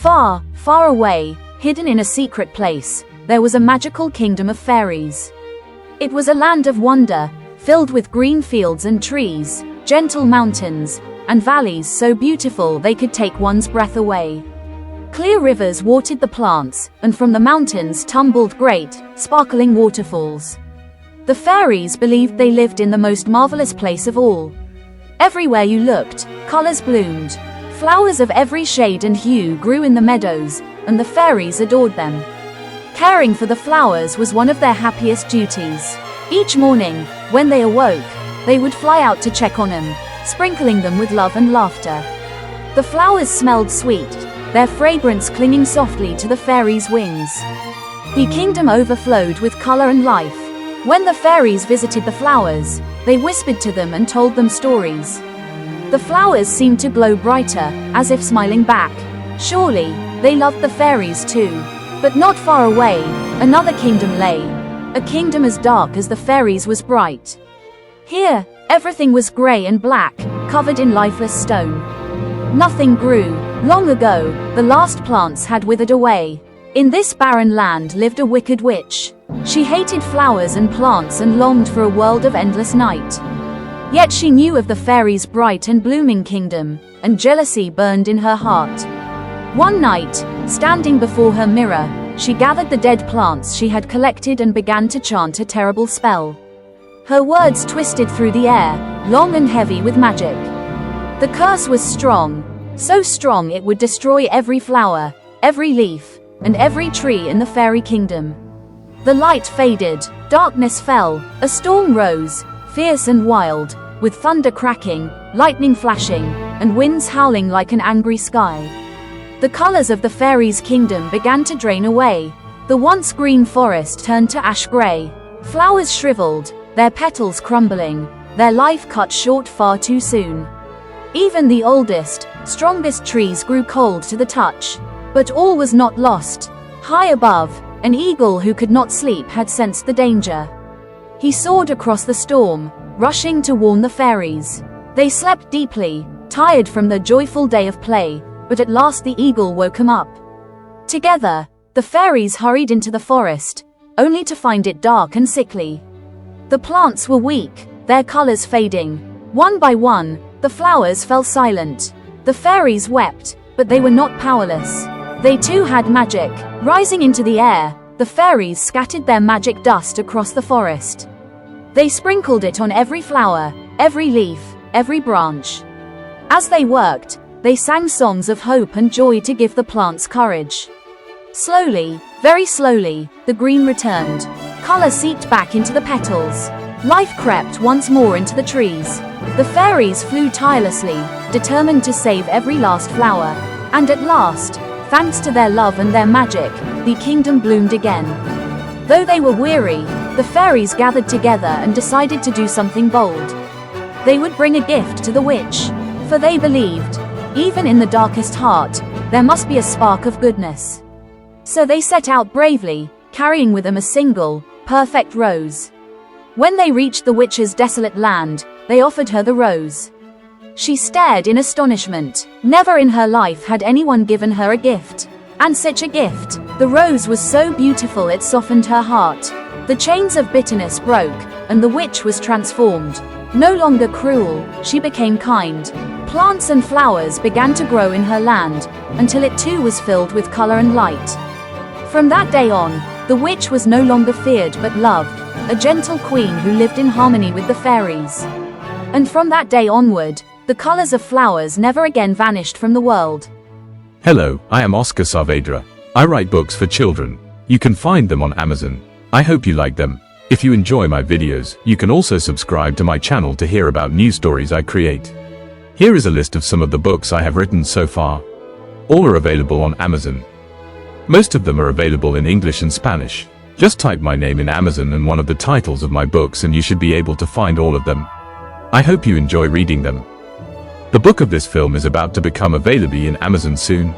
Far, far away, hidden in a secret place, there was a magical kingdom of fairies. It was a land of wonder, filled with green fields and trees, gentle mountains, and valleys so beautiful they could take one's breath away. Clear rivers watered the plants, and from the mountains tumbled great, sparkling waterfalls. The fairies believed they lived in the most marvelous place of all. Everywhere you looked, colors bloomed. Flowers of every shade and hue grew in the meadows, and the fairies adored them. Caring for the flowers was one of their happiest duties. Each morning, when they awoke, they would fly out to check on them, sprinkling them with love and laughter. The flowers smelled sweet, their fragrance clinging softly to the fairies' wings. The kingdom overflowed with color and life. When the fairies visited the flowers, they whispered to them and told them stories. The flowers seemed to glow brighter, as if smiling back. Surely, they loved the fairies too. But not far away, another kingdom lay. A kingdom as dark as the fairies was bright. Here, everything was gray and black, covered in lifeless stone. Nothing grew. Long ago, the last plants had withered away. In this barren land lived a wicked witch. She hated flowers and plants and longed for a world of endless night. Yet she knew of the fairies' bright and blooming kingdom, and jealousy burned in her heart. One night, standing before her mirror, she gathered the dead plants she had collected and began to chant a terrible spell. Her words twisted through the air, long and heavy with magic. The curse was strong, so strong it would destroy every flower, every leaf, and every tree in the fairy kingdom. The light faded, darkness fell, a storm rose, fierce and wild, with thunder cracking, lightning flashing, and winds howling like an angry sky. The colors of the fairies' kingdom began to drain away. The once green forest turned to ash gray. Flowers shriveled, their petals crumbling, their life cut short far too soon. Even the oldest, strongest trees grew cold to the touch. But all was not lost. High above, an eagle who could not sleep had sensed the danger. He soared across the storm, rushing to warn the fairies. They slept deeply, tired from their joyful day of play, but at last the eagle woke them up. Together, the fairies hurried into the forest, only to find it dark and sickly. The plants were weak, their colors fading. One by one, the flowers fell silent. The fairies wept, but they were not powerless. They too had magic. Rising into the air, the fairies scattered their magic dust across the forest. They sprinkled it on every flower, every leaf, every branch. As they worked, they sang songs of hope and joy to give the plants courage. Slowly, very slowly, the green returned. Color seeped back into the petals. Life crept once more into the trees. The fairies flew tirelessly, determined to save every last flower. And at last, thanks to their love and their magic, the kingdom bloomed again. Though they were weary, the fairies gathered together and decided to do something bold. They would bring a gift to the witch, for they believed, even in the darkest heart, there must be a spark of goodness. So they set out bravely, carrying with them a single, perfect rose. When they reached the witch's desolate land, they offered her the rose. She stared in astonishment. Never in her life had anyone given her a gift. And such a gift. The rose was so beautiful it softened her heart. The chains of bitterness broke, and the witch was transformed. No longer cruel, she became kind. Plants and flowers began to grow in her land, until it too was filled with color and light. From that day on, the witch was no longer feared but loved, a gentle queen who lived in harmony with the fairies. And from that day onward, the colors of flowers never again vanished from the world. Hello, I am Oscar Saavedra. I write books for children. You can find them on Amazon. I hope you like them. If you enjoy my videos, you can also subscribe to my channel to hear about new stories I create. Here is a list of some of the books I have written so far. All are available on Amazon. Most of them are available in English and Spanish. Just type my name in Amazon and one of the titles of my books and you should be able to find all of them. I hope you enjoy reading them. The book of this film is about to become available in Amazon soon.